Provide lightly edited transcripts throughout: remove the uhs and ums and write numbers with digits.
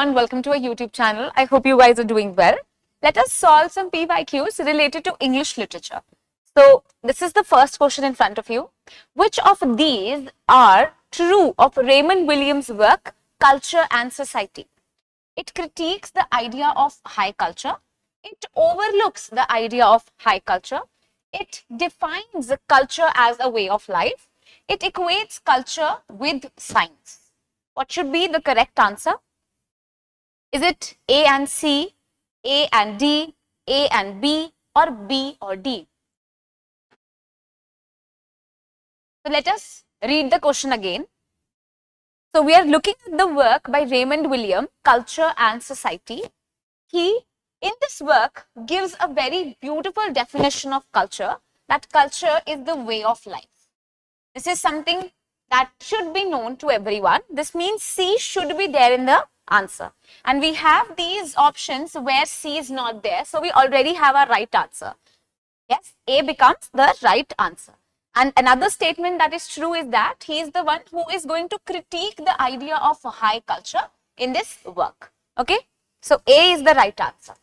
everyone, welcome to our YouTube channel. I hope you guys are doing well. Let us solve some PYQs related to English literature. So, this is the first question in front of you. Which of these are true of Raymond Williams' work, Culture and Society? It critiques the idea of high culture. It overlooks the idea of high culture. It defines culture as a way of life. It equates culture with science. What should be the correct answer? Is it A and C, A and D, A and B, or B or D? So let us read the question again. So we are looking at the work by Raymond Williams, Culture and Society. He, in this work, gives a very beautiful definition of culture, that culture is the way of life. This is something that should be known to everyone. This means C should be there in the answer. And we have these options where C is not there. So we already have our right answer. Yes, A becomes the right answer. And another statement that is true is that he is the one who is going to critique the idea of high culture in this work. Okay, so A is the right answer.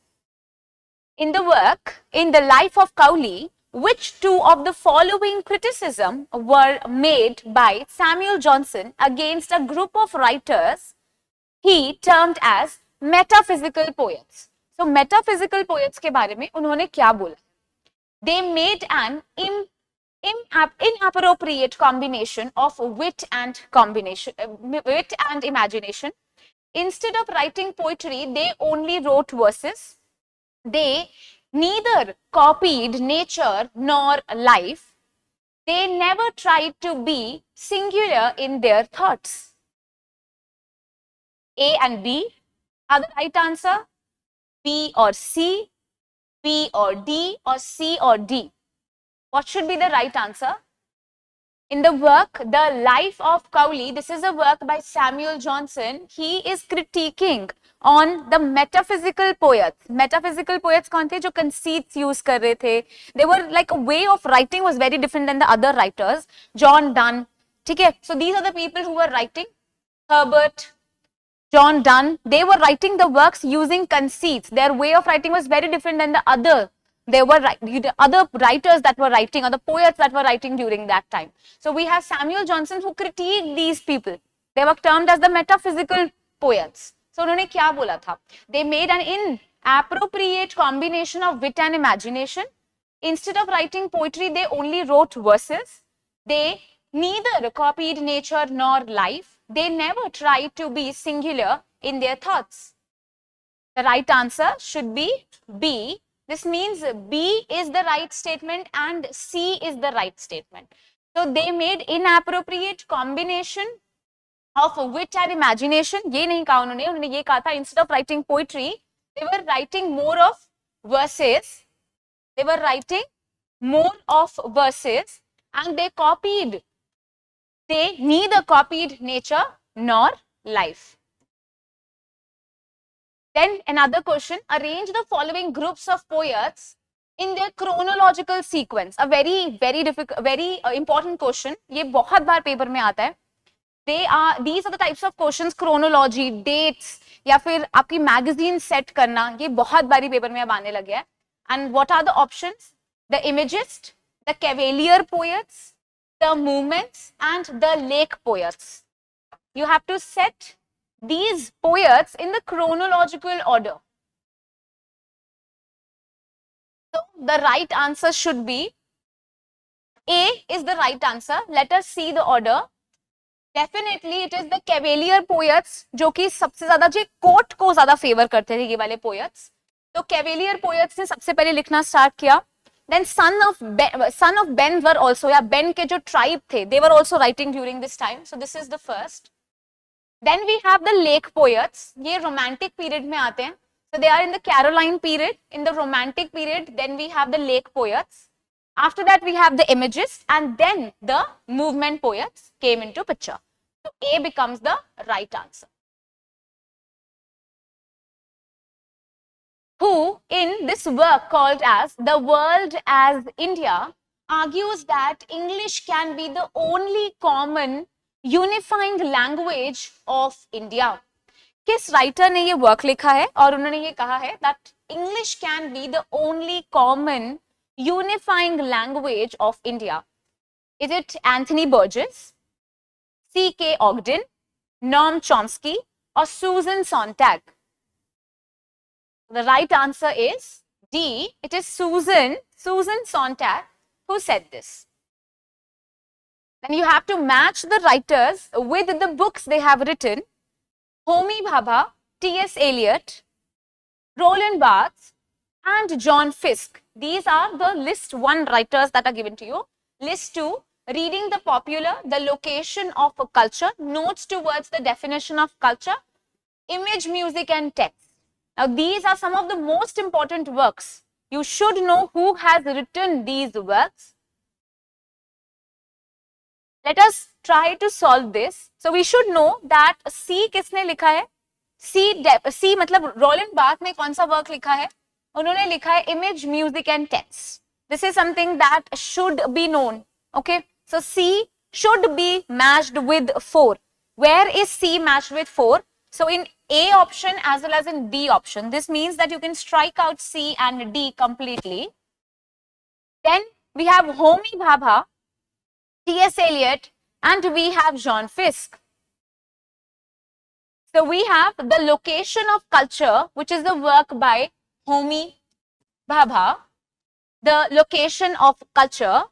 In the work, In the Life of Cowley, which two of the following criticisms were made by Samuel Johnson against a group of writers he termed as metaphysical poets? So metaphysical poets के बारे में उन्होंने क्या बोला? They made an inappropriate combination of wit and imagination. Instead of writing poetry, they only wrote verses. They neither copied nature nor life. They never tried to be singular in their thoughts. A and B are the right answer. B or C, B or D, or C or D. What should be the right answer? In the work, The Life of Cowley, this is a work by Samuel Johnson. He is critiquing on the metaphysical poets. Metaphysical poets कौन थे जो conceits use कर रहे थे? They were like, a way of writing was very different than the other writers. John Donne, ठीक है? So these are the people who were writing. Herbert, John Donne, they were writing the works using conceits. Their way of writing was very different than the other. There were other writers that were writing, or the poets that were writing during that time. So we have Samuel Johnson who critiqued these people. They were termed as the metaphysical poets. So उन्होंने क्या बोला था? They made an inappropriate combination of wit and imagination. Instead of writing poetry, they only wrote verses. They neither copied nature nor life. They never tried to be singular in their thoughts. The right answer should be B. This means B is the right statement and C is the right statement. So they made inappropriate combination of wit and imagination. ये नहीं कहा उन्होंने ये कहा था, instead of writing poetry, they were writing more of verses. They were writing more of verses and they neither copied nature nor life. Then another question, arrange the following groups of poets in their chronological sequence. A very difficult, very important question. ये बहुत बार paper में आता है. These are the types of questions, chronology, dates, या फिर आपकी magazine set करना, ये बहुत बारी पेपर में अब आने लगे हैं. And what are the options? The Imagist, the Cavalier poets, the Movements, and the Lake poets. You have to set these poets in the chronological order. So the right answer should be A is the right answer. Let us see the order. Definitely it is the Cavalier poets, जो कि सबसे ज़्यादा जो court को ज़्यादा favour करते थे ये वाले poets. तो Cavalier poets ने सबसे पहले लिखना स्टार्ट किया. Then son of Ben were also, या Ben के जो tribe थे, they were also writing during this time. So this is the first. Then we have the Lake poets. ये romantic period में आते हैं. So they are in the Caroline period. In the romantic period, then we have the Lake poets. After that, we have the Imagists, and then the movement poets came into picture. So A becomes the right answer. Who, in this work called as The World as India, argues that English can be the only common unifying language of India. किस writer ने ये work लिखा है और उन्होंने ये कहा है that English can be the only common unifying language of India. Is it Anthony Burgess, C.K. Ogden, Noam Chomsky, or Susan Sontag? The right answer is D. It is Susan Sontag who said this. Then you have to match the writers with the books they have written. Homi Bhabha, T.S. Eliot, Roland Barthes, and John Fiske. These are the list 1 writers that are given to you. List 2, reading the popular, the location of a culture, notes towards the definition of culture, image, music, and text. Now, these are some of the most important works. You should know who has written these works. Let us try to solve this. So, we should know that C किसने लिखा है? C मतलब Rowland birth ने कौन सा work लिखा है? उन्होंने लिखा है image, music, and text. This is something that should be known. Okay. So, C should be matched with 4. Where is C matched with 4? So, in A option as well as in D option. This means that you can strike out C and D completely. Then we have Homi Bhabha, T.S. Eliot, and we have John Fiske. So, we have the location of culture, which is the work by Homi Bhabha. The location of culture,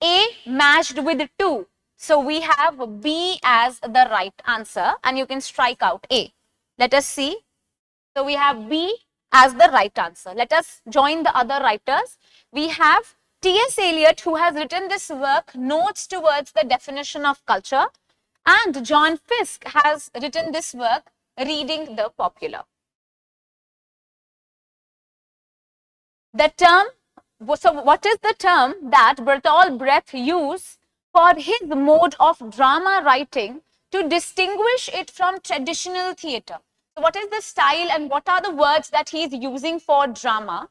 A matched with 2. So, we have B as the right answer and you can strike out A. Let us see. So, we have B as the right answer. Let us join the other writers. We have T.S. Eliot, who has written this work, Notes Towards the Definition of Culture, and John Fiske has written this work, Reading the Popular. The term, so what is the term that Bertolt Brecht used for his mode of drama writing to distinguish it from traditional theatre? So what is the style and what are the words that he is using for drama?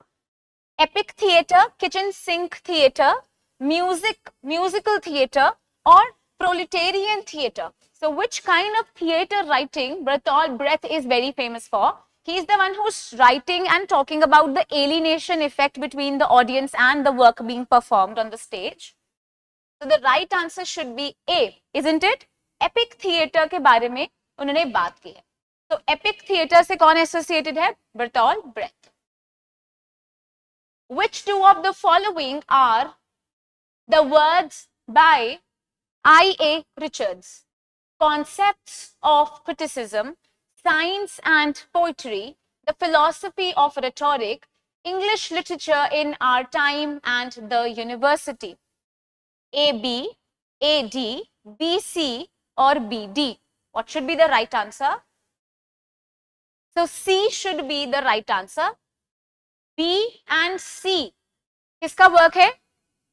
Epic theatre, kitchen sink theatre, musical theatre, or proletarian theatre? So which kind of theatre writing Bertolt Brecht is very famous for? He is the one who's writing and talking about the alienation effect between the audience and the work being performed on the stage. So the right answer should be A, isn't it? Epic theatre के बारे में उन्होंने बात की है. So epic theatre से कौन associated है? Bertolt Brecht. Which two of the following are the words by I.A. Richards? Concepts of criticism, science and poetry, the philosophy of rhetoric, English literature in our time and the university. A, B, A, D, B, C, or B, D. What should be the right answer? So, C should be the right answer. B and C. किसका work है?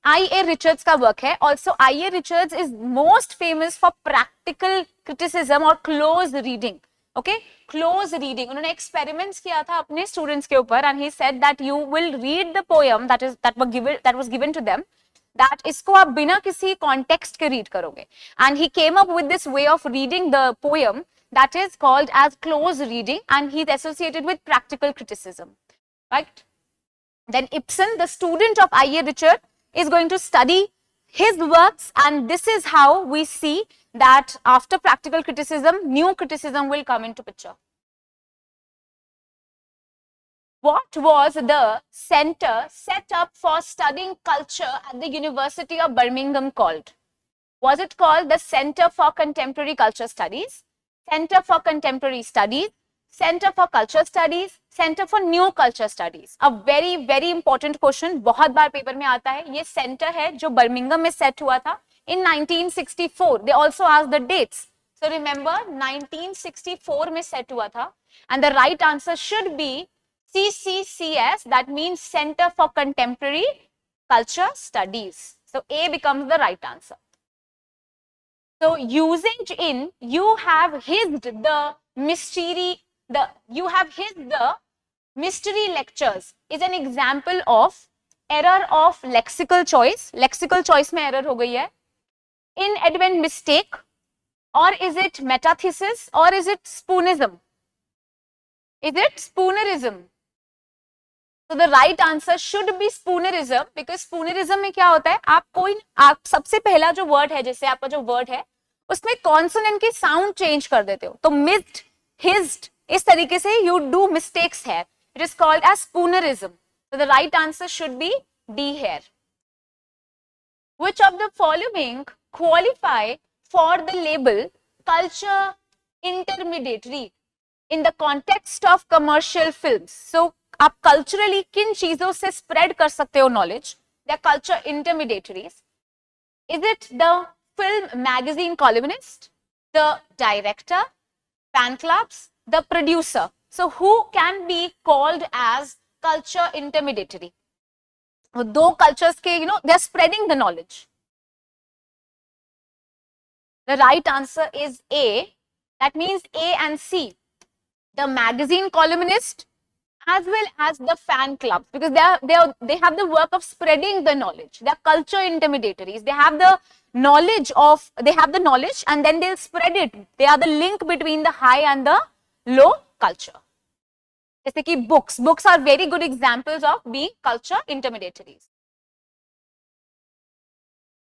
I.A. Richards का work है. Also, I.A. Richards is most famous for practical criticism or close reading. Okay, close reading. उन्होंने experiments किया था अपने students के ऊपर and he said that you will read the poem that was given to them. That इसको आप बिना किसी context के read करोगे. And he came up with this way of reading the poem that is called as close reading and he is associated with practical criticism. Right? Then Ibsen, the student of I.A. Richards, is going to study his works and this is how we see that after practical criticism, new criticism will come into picture. What was the center set up for studying culture at the University of Birmingham called? Was it called the Center for Contemporary Culture Studies, Center for Contemporary Studies, Center for Culture Studies, Center for New Culture Studies? A very, very important question, बहुत बार paper में आता है. ये center है जो Birmingham में set हुआ था in 1964. They also asked the dates. So remember, 1964 में set हुआ था. And the right answer should be CCCS, that means Center for Contemporary Culture Studies. So A becomes the right answer. So usage in, you have hissed the mystery lectures is an example of error of lexical choice. Lexical choice में error हो गई है. Inadvertent mistake, or is it metathesis, or is it spoonism? Is it spoonerism? So the right answer should be spoonerism, because spoonerism में क्या होता है, आप सबसे पहला जो वर्ड है, जैसे आपका जो वर्ड है उसमें कॉन्सोनेंट की साउंड चेंज कर देते हो, तो मिस्ड, हिज्ड, इस तरीके से यू डू मिस्टेक्स है. It is called as spoonerism. So the right answer should be D here. Which of the following qualify for the label culture intermediary in the context of commercial films? So आप culturally किन चीजों से spread कर सकते हो knowledge? They are culture intermediaries. Is it the film magazine columnist, the director, fan clubs, the producer? So who can be called as culture intermediary? दो cultures के, they are spreading the knowledge. The right answer is A. That means A and C. The magazine columnist as well as the fan clubs, because they have the work of spreading the knowledge. They are culture intermediaries. They have the knowledge and then they'll spread it. They are the link between the high and the low culture. जैसे कि books are very good examples of being culture intermediaries.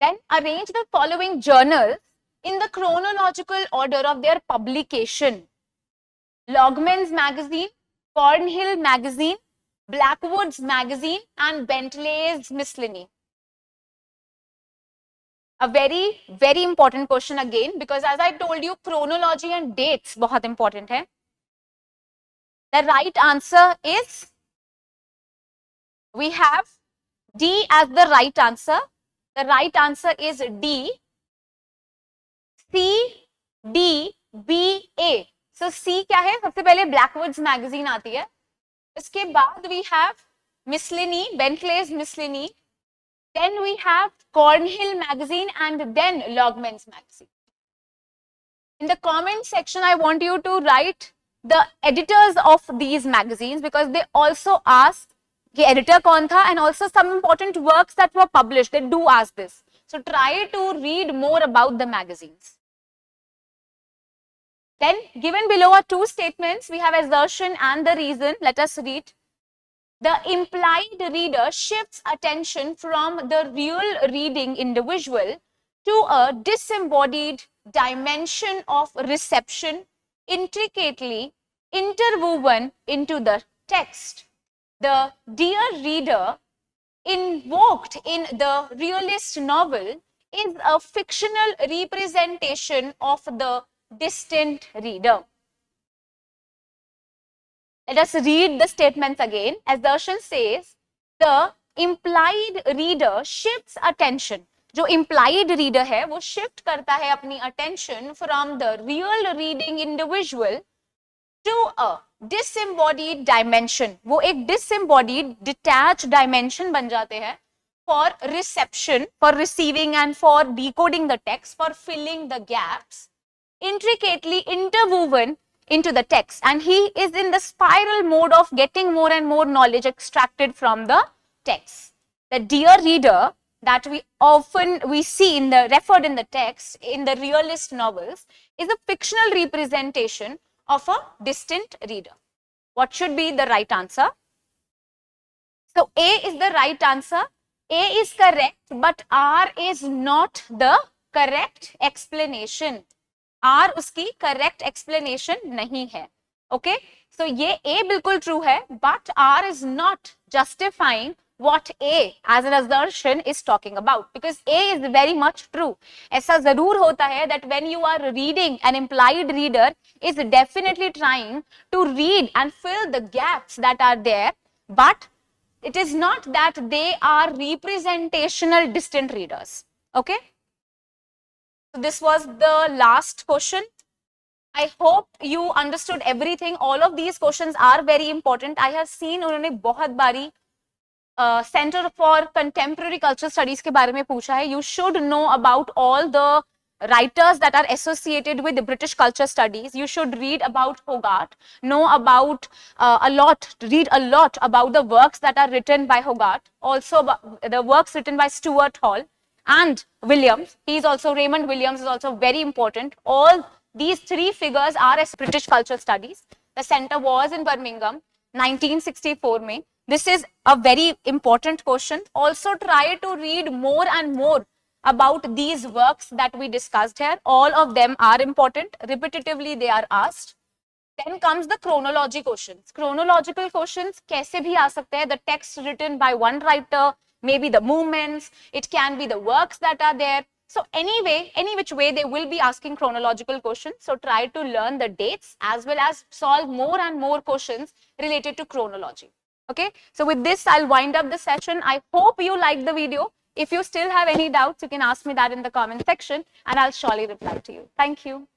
Then arrange the following journals in the chronological order of their publication: Logman's magazine, Cornhill magazine, Blackwood's magazine, and Bentley's miscellany. A very, very important question again, because as I told you, chronology and dates बहुत important है. The right answer is, we have D as the right answer. The right answer is D. C, D, B, A. So C क्या है? सबसे पहले Blackwood's magazine आती है. इसके बाद we have miscellany, Bentley's miscellany. Then we have Cornhill magazine and then Logman's magazine. In the comment section, I want you to write the editors of these magazines, because they also ask the editor kaun tha, and also some important works that were published. They do ask this. So try to read more about the magazines. Then given below are two statements. We have assertion and the reason. Let us read. The implied reader shifts attention from the real reading individual to a disembodied dimension of reception intricately interwoven into the text. The dear reader invoked in the realist novel is a fictional representation of the distant reader. Let us read the statements again. Assertion says, the implied reader shifts attention. जो implied reader है वो shift करता है अपनी attention from the real reading individual to a disembodied dimension. वो एक disembodied, detached dimension बन जाते हैं for reception, for receiving and for decoding the text, for filling the gaps, intricately interwoven into the text, and he is in the spiral mode of getting more and more knowledge extracted from the text. The dear reader that we see referred in the text in the realist novels is a fictional representation of a distant reader. What should be the right answer? So A is the right answer. A is correct, but R is not the correct explanation. R उसकी correct explanation नहीं है. Okay, so ये A बिल्कुल true है, but R is not justifying what A as an assertion is talking about, because A is very much true. ऐसा जरूर होता है that when you are reading, an implied reader is definitely trying to read and fill the gaps that are there, but it is not that they are representational distant readers. Okay. So this was the last question. I hope you understood everything. All of these questions are very important. I have seen उन्होंने बहुत बारी Center for Contemporary Culture Studies के बारे में पूछा है. You should know about all the writers that are associated with the British culture studies. You should read about Hogarth, know about read a lot about the works that are written by Hogarth, also the works written by Stuart Hall and Williams. Raymond Williams is also very important. All these three figures are as British culture studies. The center was in Birmingham, 1964 में. This is a very important question. Also try to read more and more about these works that we discussed here. All of them are important. Repetitively they are asked. Then comes the chronology questions. Chronological questions kaise bhi aa sakte hai? The text written by one writer, maybe the movements, it can be the works that are there. So anyway, any which way they will be asking chronological questions. So try to learn the dates as well as solve more and more questions related to chronology. Okay, so with this, I'll wind up the session. I hope you liked the video. If you still have any doubts, you can ask me that in the comment section and I'll surely reply to you. Thank you.